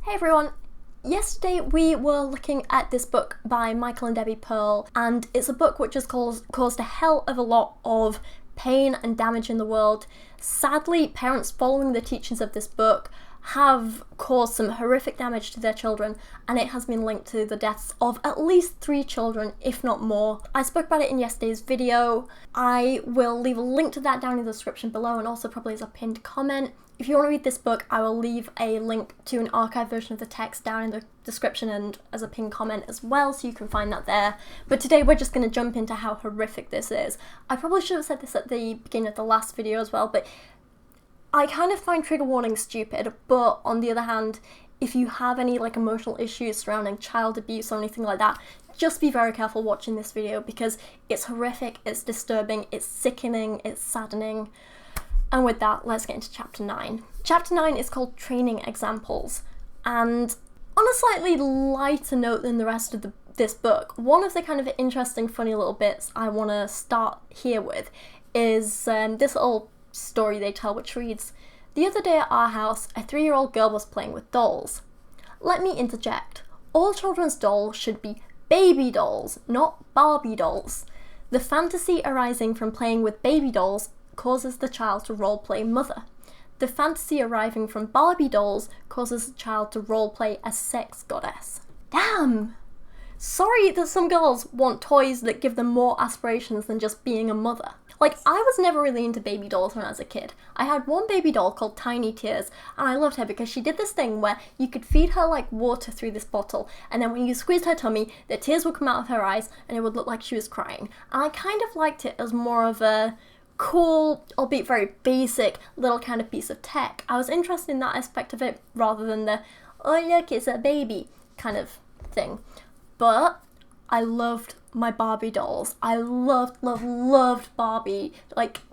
Hey everyone! Yesterday we were looking at this book by Michael and Debi Pearl, and it's a book which has caused a hell of a lot of pain and damage in the world. Sadly, parents following the teachings of this book have caused some horrific damage to their children, and it has been linked to the deaths of at least 3 children, if not more. I spoke about it in yesterday's video. I will leave a link to that down in the description below, and also probably as a pinned comment. If you want to read this book, I will leave a link to an archived version of the text down in the description and as a pinned comment as well, so you can find that there. But today we're just going to jump into how horrific this is. I probably should have said this at the beginning of the last video as well, but I kind of find trigger warnings stupid, but on the other hand, if you have any emotional issues surrounding child abuse or anything like that, just be very careful watching this video because it's horrific, it's disturbing, it's sickening, it's saddening. And with that, let's get into chapter 9. Chapter 9 is called Training Examples, and on a slightly lighter note than the rest of this book, one of the kind of interesting, funny little bits I want to start here with is this little story they tell, which reads, "The other day at our house, a 3-year-old girl was playing with dolls. Let me interject. All children's dolls should be baby dolls, not Barbie dolls. The fantasy arising from playing with baby dolls causes the child to roleplay mother. The fantasy arising from Barbie dolls causes the child to roleplay a sex goddess." Damn! Sorry that some girls want toys that give them more aspirations than just being a mother. I was never really into baby dolls when I was a kid. I had one baby doll called Tiny Tears, and I loved her because she did this thing where you could feed her water through this bottle, and then when you squeezed her tummy, the tears would come out of her eyes, and it would look like she was crying. And I kind of liked it as more of a cool, albeit very basic, little kind of piece of tech. I was interested in that aspect of it rather than the, oh look, it's a baby kind of thing. But I loved my Barbie dolls. I loved Barbie.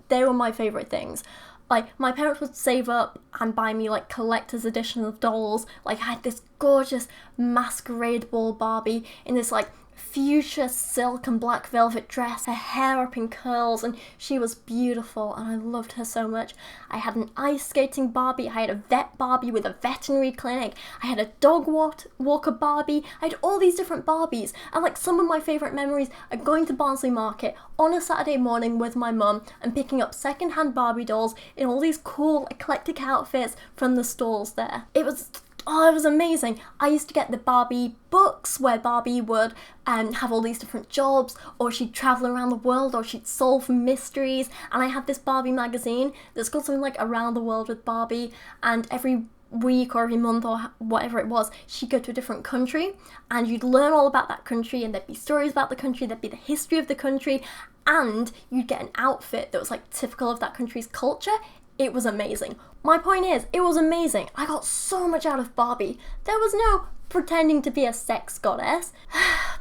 They were my favourite things. My parents would save up and buy me collector's edition of dolls. I had this gorgeous masquerade ball Barbie in this fuchsia silk and black velvet dress, her hair up in curls, and she was beautiful and I loved her so much. I had an ice skating Barbie, I had a vet Barbie with a veterinary clinic, I had a dog walker Barbie, I had all these different Barbies, and some of my favourite memories are going to Barnsley Market on a Saturday morning with my mum and picking up second-hand Barbie dolls in all these cool eclectic outfits from the stalls there. It was amazing. I used to get the Barbie books where Barbie would have all these different jobs, or she'd travel around the world, or she'd solve mysteries, and I had this Barbie magazine that's called something like Around the World with Barbie, and every week or every month or whatever it was, she'd go to a different country, and you'd learn all about that country, and there'd be stories about the country, there'd be the history of the country, and you'd get an outfit that was typical of that country's culture. It was amazing. My point is, it was amazing. I got so much out of Barbie. There was no pretending to be a sex goddess,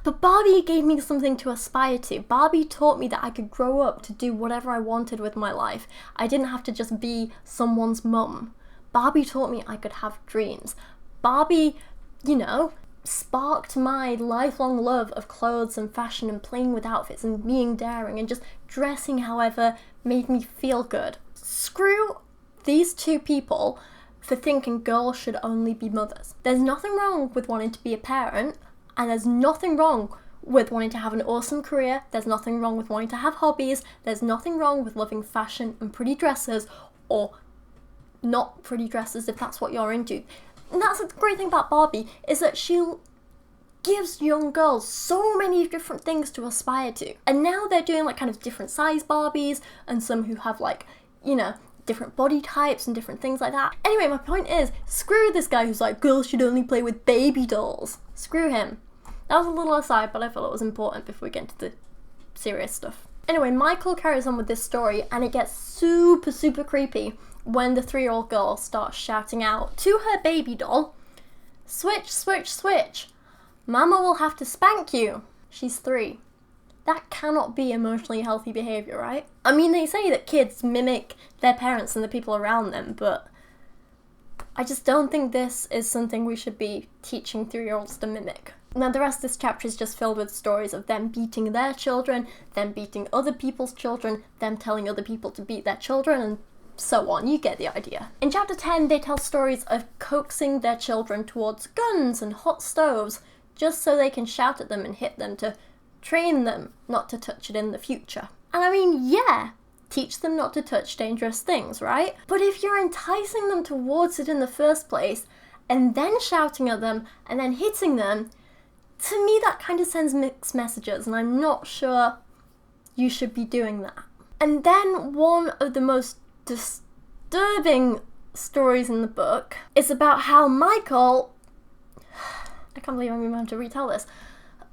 but Barbie gave me something to aspire to. Barbie taught me that I could grow up to do whatever I wanted with my life. I didn't have to just be someone's mum. Barbie taught me I could have dreams. Barbie, sparked my lifelong love of clothes and fashion and playing with outfits and being daring and just dressing however made me feel good. Screw these 2 people for thinking girls should only be mothers. There's nothing wrong with wanting to be a parent, and there's nothing wrong with wanting to have an awesome career. There's nothing wrong with wanting to have hobbies. There's nothing wrong with loving fashion and pretty dresses, or not pretty dresses if that's what you're into. And that's the great thing about Barbie, is that she gives young girls so many different things to aspire to. And now they're doing kind of different size Barbies, and some who have different body types and different things like that. Anyway, my point is, screw this guy who's girls should only play with baby dolls. Screw him. That was a little aside, but I felt it was important before we get into the serious stuff. Anyway, Michael carries on with this story, and it gets super, super creepy when the 3-year-old girl starts shouting out to her baby doll, "Switch, switch, switch. Mama will have to spank you." She's 3. That cannot be emotionally healthy behaviour, right? I mean, they say that kids mimic their parents and the people around them, but I just don't think this is something we should be teaching 3-year-olds to mimic. Now, the rest of this chapter is just filled with stories of them beating their children, them beating other people's children, them telling other people to beat their children, and so on. You get the idea. In chapter 10, they tell stories of coaxing their children towards guns and hot stoves, just so they can shout at them and hit them to train them not to touch it in the future. And I mean, yeah, teach them not to touch dangerous things, right? But if you're enticing them towards it in the first place, and then shouting at them, and then hitting them, to me that kind of sends mixed messages, and I'm not sure you should be doing that. And then one of the most disturbing stories in the book is about how Michael, I can't believe I'm even having to retell this,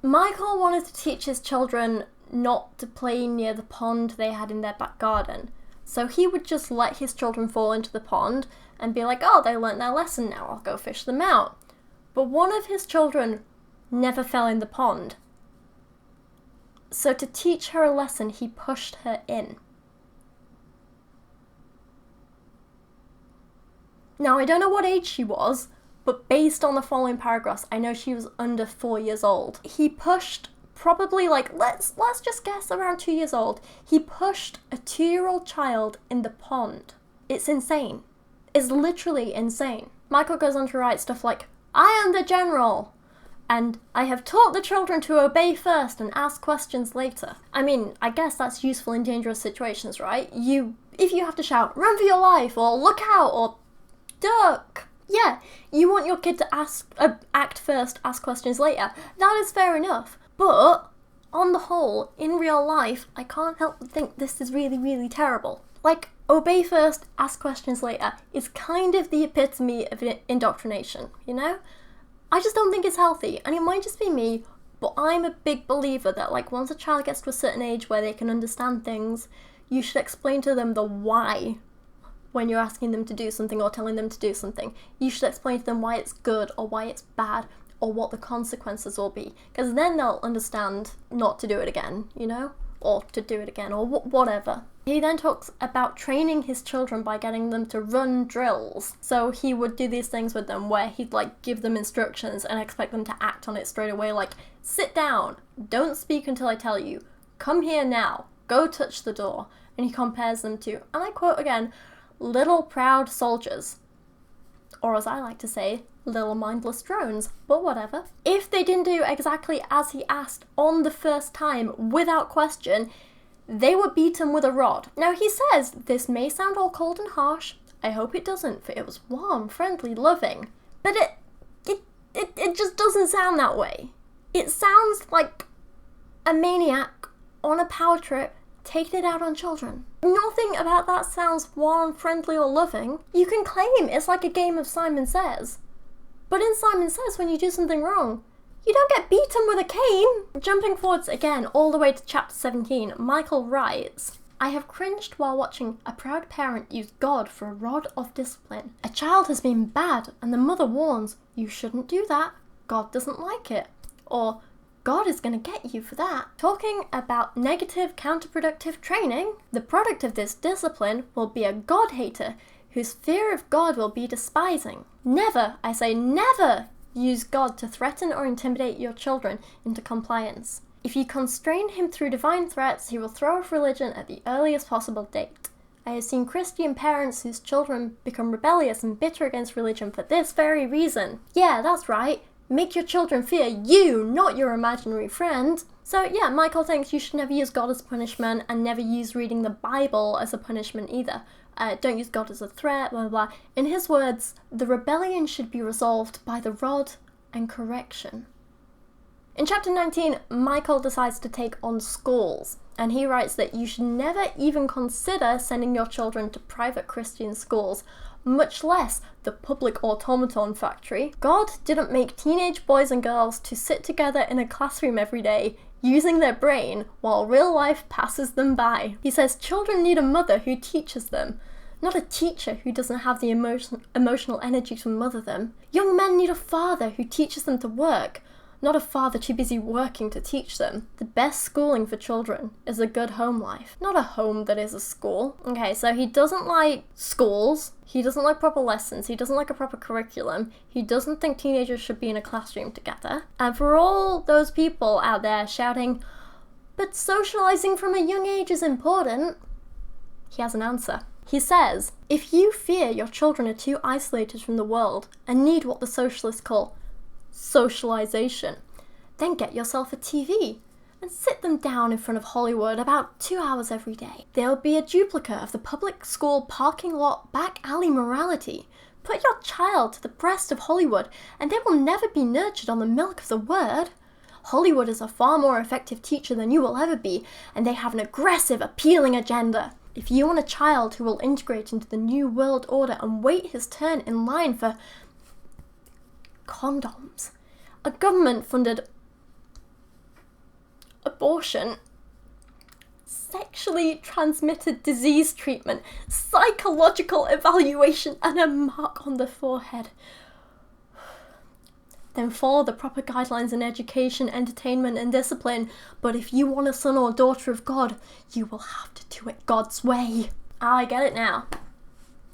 Michael wanted to teach his children not to play near the pond they had in their back garden. So he would just let his children fall into the pond and be like, oh, they learnt their lesson now, I'll go fish them out. But one of his children never fell in the pond. So to teach her a lesson, he pushed her in. Now, I don't know what age she was, but based on the following paragraphs, I know she was under 4 years old. He pushed probably like, let's just guess around 2 years old. He pushed a 2-year-old child in the pond. It's insane. It's literally insane. Michael goes on to write stuff like, I am the general, and I have taught the children to obey first and ask questions later. I mean, I guess that's useful in dangerous situations, right? If you have to shout, run for your life, or look out, or duck. Yeah, you want your kid to act first, ask questions later. That is fair enough. But, on the whole, in real life, I can't help but think this is really, really terrible. Like, obey first, ask questions later is kind of the epitome of indoctrination, you know? I just don't think it's healthy, and it might just be me, but I'm a big believer that, like, once a child gets to a certain age where they can understand things, you should explain to them the why when you're asking them to do something or telling them to do something. You should explain to them why it's good or why it's bad or what the consequences will be, because then they'll understand not to do it again, you know? Or to do it again, or whatever. He then talks about training his children by getting them to run drills. So he would do these things with them where he'd like give them instructions and expect them to act on it straight away, like, sit down, don't speak until I tell you, come here now, go touch the door. And he compares them to, and I quote again, little proud soldiers. Or as I like to say, little mindless drones, but whatever. If they didn't do exactly as he asked on the first time, without question, they would beat him with a rod. Now he says, this may sound all cold and harsh, I hope it doesn't, for it was warm, friendly, loving. But it just doesn't sound that way. It sounds like a maniac on a power trip taking it out on children. Nothing about that sounds warm, friendly, or loving. You can claim it's like a game of Simon Says. But in Simon Says, when you do something wrong, you don't get beaten with a cane. Jumping forwards again all the way to chapter 17, Michael writes, I have cringed while watching a proud parent use God for a rod of discipline. A child has been bad and the mother warns, you shouldn't do that. God doesn't like it. Or, God is going to get you for that. Talking about negative counterproductive training, the product of this discipline will be a God-hater whose fear of God will be despising. Never, I say never, use God to threaten or intimidate your children into compliance. If you constrain him through divine threats, he will throw off religion at the earliest possible date. I have seen Christian parents whose children become rebellious and bitter against religion for this very reason. Yeah, that's right. Make your children fear you, not your imaginary friend. So yeah, Michael thinks you should never use God as punishment and never use reading the Bible as a punishment either. Don't use God as a threat, blah, blah, blah. In his words, the rebellion should be resolved by the rod and correction. In chapter 19, Michael decides to take on schools, and he writes that you should never even consider sending your children to private Christian schools, much less the public automaton factory. God didn't make teenage boys and girls to sit together in a classroom every day, using their brain while real life passes them by. He says children need a mother who teaches them, not a teacher who doesn't have the emotional energy to mother them. Young men need a father who teaches them to work, not a father too busy working to teach them. The best schooling for children is a good home life, not a home that is a school. Okay, so he doesn't like schools, he doesn't like proper lessons, he doesn't like a proper curriculum, he doesn't think teenagers should be in a classroom together. And for all those people out there shouting, but socializing from a young age is important, he has an answer. He says, if you fear your children are too isolated from the world and need what the socialists call socialization, then get yourself a TV and sit them down in front of Hollywood about 2 hours every day. They'll be a duplicate of the public school parking lot back alley morality. Put your child to the breast of Hollywood and they will never be nurtured on the milk of the word. Hollywood is a far more effective teacher than you will ever be, and they have an aggressive, appealing agenda. If you want a child who will integrate into the new world order and wait his turn in line for condoms, a government-funded abortion, sexually transmitted disease treatment, psychological evaluation, and a mark on the forehead, then follow the proper guidelines in education, entertainment, and discipline. But if you want a son or daughter of God, you will have to do it God's way. I get it now.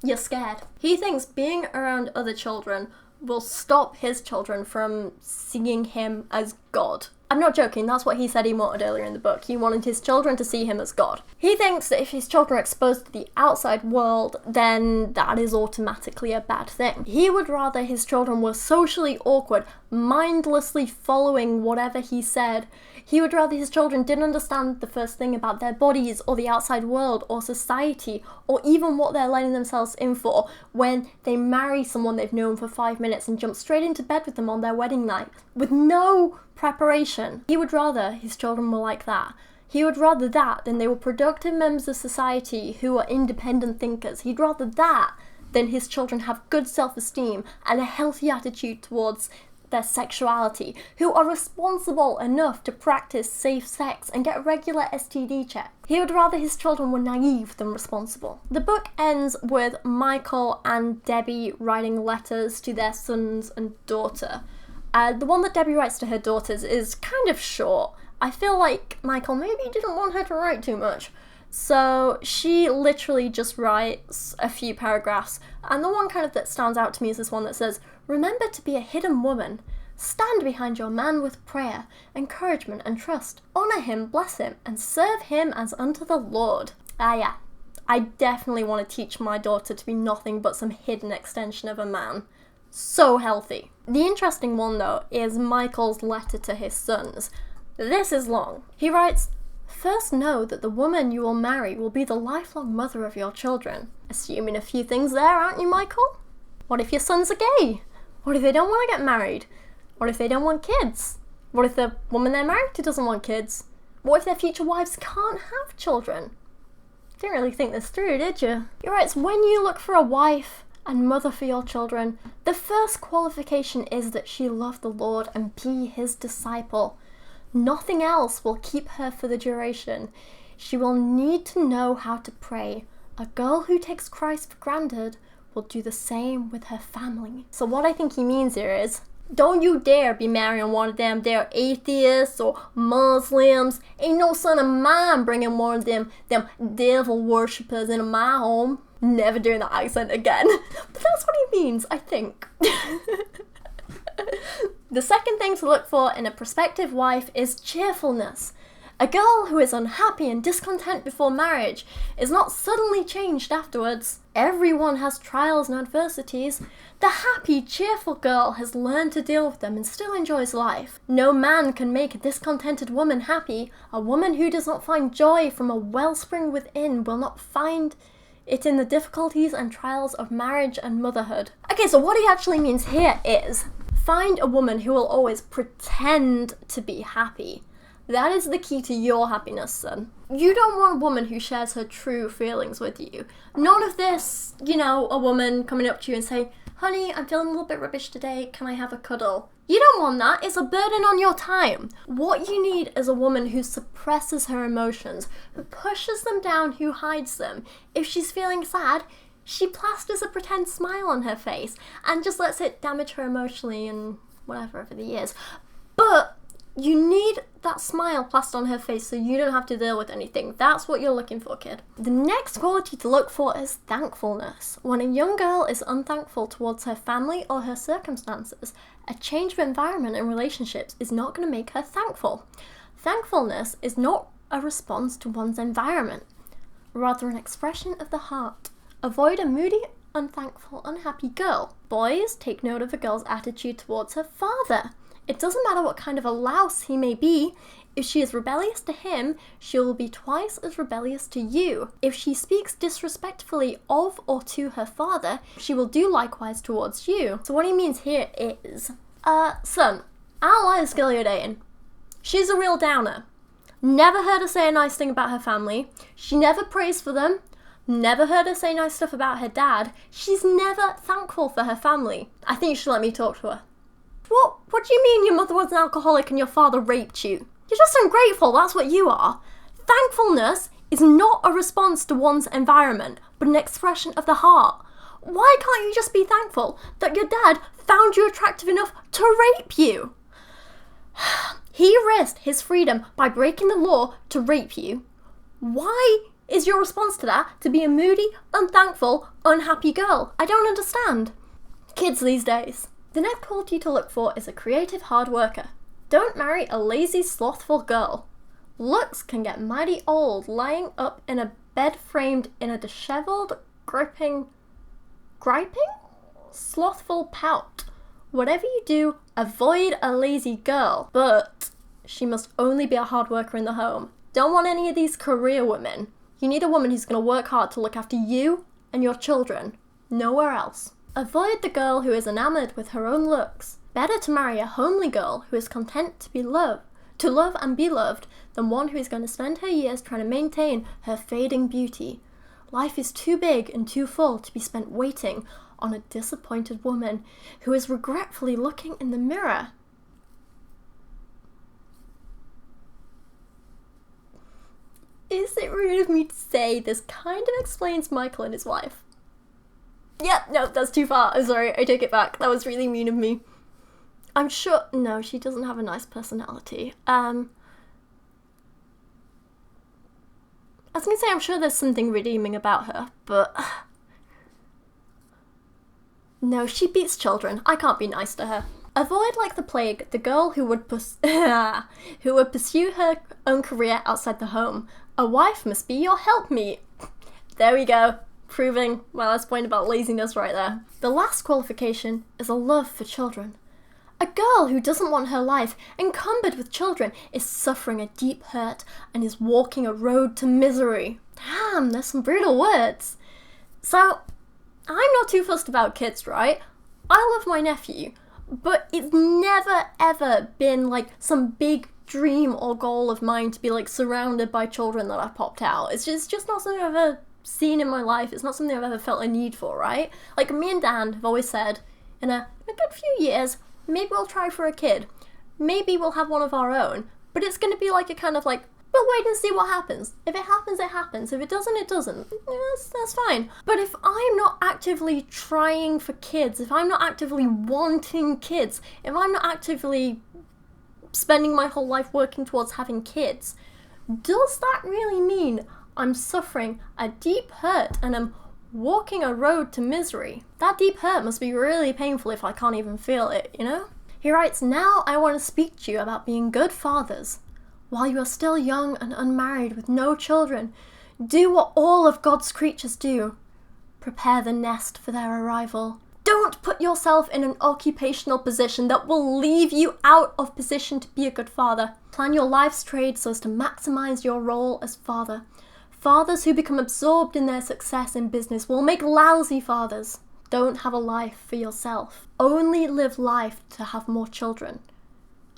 You're scared. He thinks being around other children will stop his children from seeing him as God. I'm not joking, that's what he said he wanted earlier in the book. He wanted his children to see him as God. He thinks that if his children are exposed to the outside world, then that is automatically a bad thing. He would rather his children were socially awkward, mindlessly following whatever he said. He would rather his children didn't understand the first thing about their bodies or the outside world or society or even what they're letting themselves in for when they marry someone they've known for 5 minutes and jump straight into bed with them on their wedding night with no preparation. He would rather his children were like that. He would rather that than they were productive members of society who are independent thinkers. He'd rather that than his children have good self-esteem and a healthy attitude towards their sexuality, who are responsible enough to practice safe sex and get regular STD checks. He would rather his children were naive than responsible. The book ends with Michael and Debi writing letters to their sons and daughter. The one that Debi writes to her daughters is kind of short. I feel like Michael maybe didn't want her to write too much. So she literally just writes a few paragraphs, and the one kind of that stands out to me is this one that says, "Remember to be a hidden woman. Stand behind your man with prayer, encouragement and trust. Honour him, bless him, and serve him as unto the Lord." Yeah, I definitely want to teach my daughter to be nothing but some hidden extension of a man. So healthy. The interesting one though is Michael's letter to his sons. This is long. He writes, "First know that the woman you will marry will be the lifelong mother of your children." Assuming a few things there, aren't you, Michael? What if your sons are gay? What if they don't want to get married? What if they don't want kids? What if the woman they're married to doesn't want kids? What if their future wives can't have children? Didn't really think this through, did you? He writes, "When you look for a wife and mother for your children, the first qualification is that she love the Lord and be his disciple. Nothing else will keep her for the duration. She will need to know how to pray. A girl who takes Christ for granted will do the same with her family." So what I think he means here is, don't you dare be marrying one of them there atheists or Muslims. Ain't no son of mine bringing one of them devil worshippers into my home. Never doing that accent again. But that's what he means, I think. The second thing to look for in a prospective wife is cheerfulness. A girl who is unhappy and discontent before marriage is not suddenly changed afterwards. Everyone has trials and adversities. The happy, cheerful girl has learned to deal with them and still enjoys life. No man can make a discontented woman happy. A woman who does not find joy from a wellspring within will not find it in the difficulties and trials of marriage and motherhood. Okay, so what he actually means here is, find a woman who will always pretend to be happy. That is the key to your happiness, son. You don't want a woman who shares her true feelings with you. None of this, a woman coming up to you and saying, "Honey, I'm feeling a little bit rubbish today, can I have a cuddle?" You don't want that, it's a burden on your time. What you need is a woman who suppresses her emotions, who pushes them down, who hides them. If she's feeling sad, she plasters a pretend smile on her face and just lets it damage her emotionally and whatever over the years. But you need that smile plastered on her face so you don't have to deal with anything. That's what you're looking for, kid. The next quality to look for is thankfulness. When a young girl is unthankful towards her family or her circumstances, a change of environment and relationships is not going to make her thankful. Thankfulness is not a response to one's environment, rather an expression of the heart. Avoid a moody, unthankful, unhappy girl. Boys, take note of a girl's attitude towards her father. It doesn't matter what kind of a louse he may be. If she is rebellious to him, she will be twice as rebellious to you. If she speaks disrespectfully of or to her father, she will do likewise towards you. So what he means here is, son, I like this girl you're dating. She's a real downer. Never heard her say a nice thing about her family. She never prays for them. Never heard her say nice stuff about her dad. She's never thankful for her family. I think you should let me talk to her. What do you mean your mother was an alcoholic and your father raped you? You're just ungrateful, that's what you are. Thankfulness is not a response to one's environment, but an expression of the heart. Why can't you just be thankful that your dad found you attractive enough to rape you? He risked his freedom by breaking the law to rape you. Why is your response to that to be a moody, unthankful, unhappy girl? I don't understand. Kids these days. The next quality to look for is a creative hard worker. Don't marry a lazy, slothful girl. Looks can get mighty old lying up in a bed framed in a dishevelled, griping, slothful pout. Whatever you do, avoid a lazy girl, but she must only be a hard worker in the home. Don't want any of these career women. You need a woman who's going to work hard to look after you and your children. Nowhere else. Avoid the girl who is enamoured with her own looks. Better to marry a homely girl who is content to love and be loved than one who is going to spend her years trying to maintain her fading beauty. Life is too big and too full to be spent waiting on a disappointed woman who is regretfully looking in the mirror. Is it rude of me to say this kind of explains Michael and his wife? Yeah, no, that's too far. I'm sorry, I take it back. That was really mean of me. I'm sure... No, she doesn't have a nice personality. I was going to say I'm sure there's something redeeming about her, but... No, she beats children. I can't be nice to her. Avoid like the plague the girl who would pursue her own career outside the home. A wife must be your helpmeet. There we go. Proving my last point about laziness right there. The last qualification is a love for children. A girl who doesn't want her life encumbered with children is suffering a deep hurt and is walking a road to misery. Damn, there's some brutal words. So, I'm not too fussed about kids, right? I love my nephew, but it's never ever been like some big dream or goal of mine to be like surrounded by children that I've popped out. It's just not something I've ever seen in my life. It's not something I've ever felt a need for, right? Like me and Dan have always said, in a good few years, maybe we'll try for a kid. Maybe we'll have one of our own, but it's going to be like a kind of like, we'll wait and see what happens. If it happens, it happens. If it doesn't, it doesn't. Yeah, that's fine. But if I'm not actively trying for kids, if I'm not actively wanting kids, if I'm not actively spending my whole life working towards having kids, does that really mean I'm suffering a deep hurt and I'm walking a road to misery? That deep hurt must be really painful if I can't even feel it, you know? He writes, now I want to speak to you about being good fathers. While you are still young and unmarried with no children, do what all of God's creatures do. Prepare the nest for their arrival. Don't put yourself in an occupational position that will leave you out of position to be a good father. Plan your life's trade so as to maximize your role as father. Fathers who become absorbed in their success in business will make lousy fathers. Don't have a life for yourself. Only live life to have more children.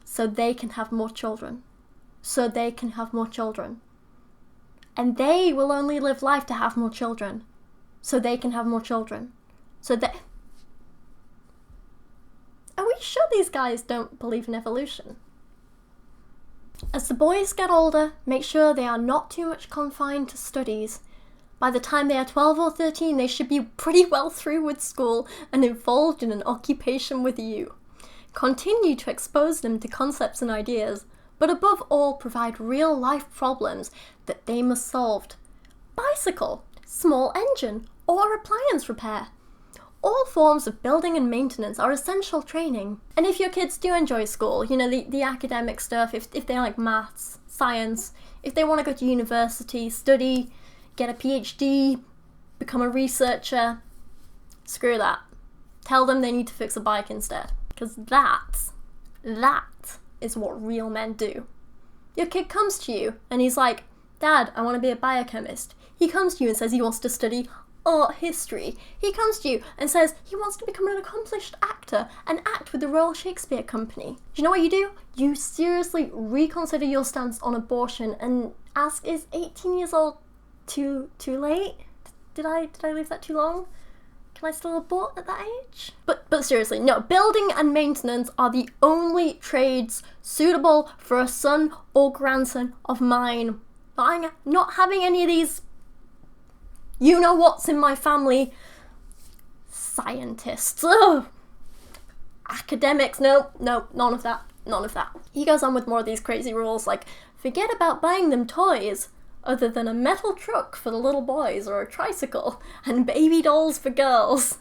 So they can have more children. So they can have more children. And they will only live life to have more children. So they can have more children. So they... Are we sure these guys don't believe in evolution? As the boys get older, make sure they are not too much confined to studies. By the time they are 12 or 13, they should be pretty well through with school and involved in an occupation with you. Continue to expose them to concepts and ideas, but above all provide real-life problems that they must solve. Bicycle, small engine, or appliance repair. All forms of building and maintenance are essential training. And if your kids do enjoy school, you know, the academic stuff, if they like maths, science, if they want to go to university, study, get a PhD, become a researcher, screw that. Tell them they need to fix a bike instead. Because that is what real men do. Your kid comes to you and he's like, Dad, I want to be a biochemist. He comes to you and says he wants to study art history. He comes to you and says he wants to become an accomplished actor and act with the Royal Shakespeare Company. Do you know what you do? You seriously reconsider your stance on abortion and ask, is 18 years old too late? Did I leave that too long? Can I still abort at that age? But seriously, no, building and maintenance are the only trades suitable for a son or grandson of mine. I'm not having any of these, you know what's in my family, scientists. Ugh. Academics, no, none of that. He goes on with more of these crazy rules like, forget about buying them toys other than a metal truck for the little boys or a tricycle and baby dolls for girls.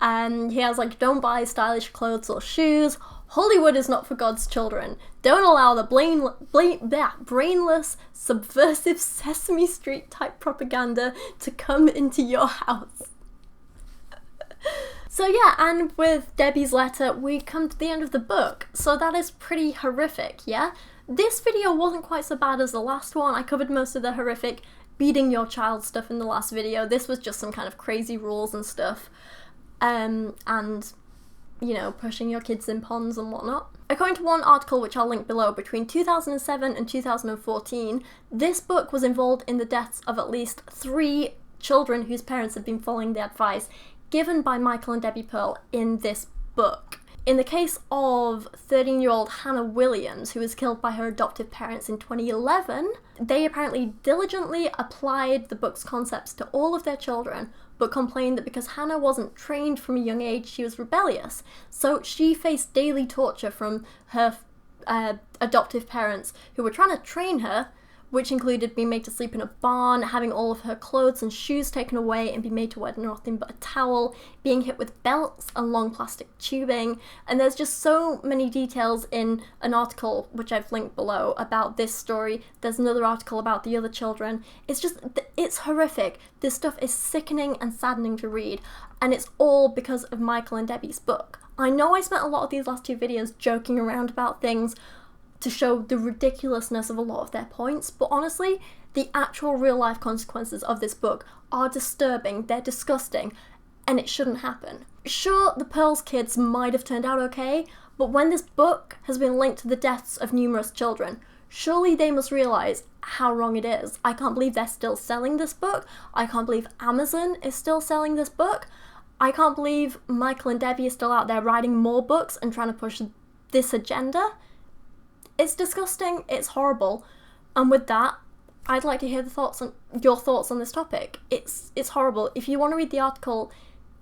And he has like, don't buy stylish clothes or shoes. Hollywood is not for God's children. Don't allow the brainless, subversive Sesame Street type propaganda to come into your house. So yeah, and with Debi's letter, we come to the end of the book. So that is pretty horrific, yeah? This video wasn't quite so bad as the last one. I covered most of the horrific beating your child stuff in the last video. This was just some kind of crazy rules and stuff. And, you know, pushing your kids in ponds and whatnot. According to one article, which I'll link below, between 2007 and 2014, this book was involved in the deaths of at least 3 children whose parents had been following the advice given by Michael and Debi Pearl in this book. In the case of 13-year-old Hannah Williams, who was killed by her adoptive parents in 2011, they apparently diligently applied the book's concepts to all of their children, but complained that because Hannah wasn't trained from a young age, she was rebellious. So she faced daily torture from her adoptive parents, who were trying to train her, which included being made to sleep in a barn, having all of her clothes and shoes taken away and be made to wear nothing but a towel, being hit with belts and long plastic tubing. And there's just so many details in an article, which I've linked below, about this story. There's another article about the other children. It's horrific. This stuff is sickening and saddening to read, and it's all because of Michael and Debi's book. I know I spent a lot of these last 2 videos joking around about things to show the ridiculousness of a lot of their points, but honestly, the actual real-life consequences of this book are disturbing, they're disgusting, and it shouldn't happen. Sure, the Pearl's kids might have turned out okay, but when this book has been linked to the deaths of numerous children, surely they must realise how wrong it is. I can't believe they're still selling this book. I can't believe Amazon is still selling this book. I can't believe Michael and Debi are still out there writing more books and trying to push this agenda. It's disgusting, it's horrible, and with that, I'd like to hear your thoughts on this topic. It's horrible. If you want to read the article,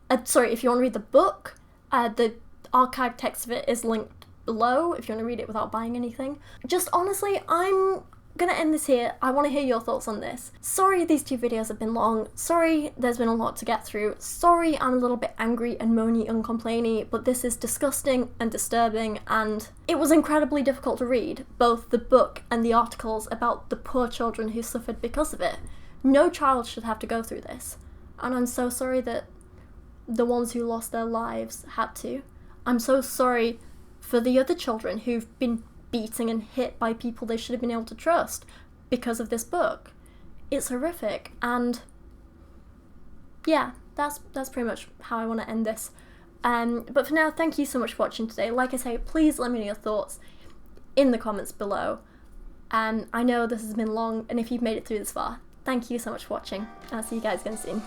if you want to read the book, the archived text of it is linked below if you want to read it without buying anything. Just honestly, I'm gonna end this here. I want to hear your thoughts on this. Sorry these 2 videos have been long. Sorry there's been a lot to get through. Sorry I'm a little bit angry and moany and complainy, but this is disgusting and disturbing, and it was incredibly difficult to read, both the book and the articles about the poor children who suffered because of it. No child should have to go through this, and I'm so sorry that the ones who lost their lives had to. I'm so sorry for the other children who've been beaten and hit by people they should have been able to trust because of this book. It's horrific, and yeah, that's pretty much how I want to end this. But for now, thank you so much for watching today. Like I say, please let me know your thoughts in the comments below. I know this has been long, and if you've made it through this far, thank you so much for watching. I'll see you guys again soon.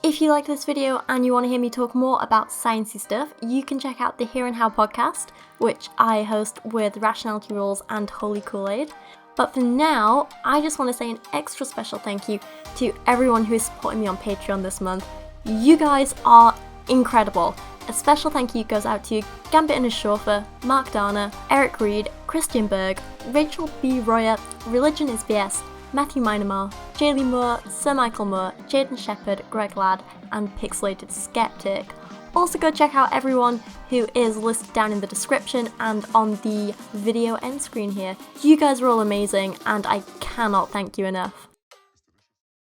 If you like this video and you want to hear me talk more about sciencey stuff, you can check out the Here and How podcast, which I host with Rationality Rules and Holy Kool-Aid. But for now, I just want to say an extra special thank you to everyone who is supporting me on Patreon this month. You guys are incredible. A special thank you goes out to Gambit and his Chauffeur, Mark Dauner, Eric Reid, Christian Berg, Rachel B. Royer, Religion is BS, Matthew Meinema, Jaylee Moore, Sir Michael Moore, Jadeon Sheppard, Greg Ladd, and Pizelated Skeptic. Also go check out everyone who is listed down in the description and on the video end screen here. You guys are all amazing, and I cannot thank you enough.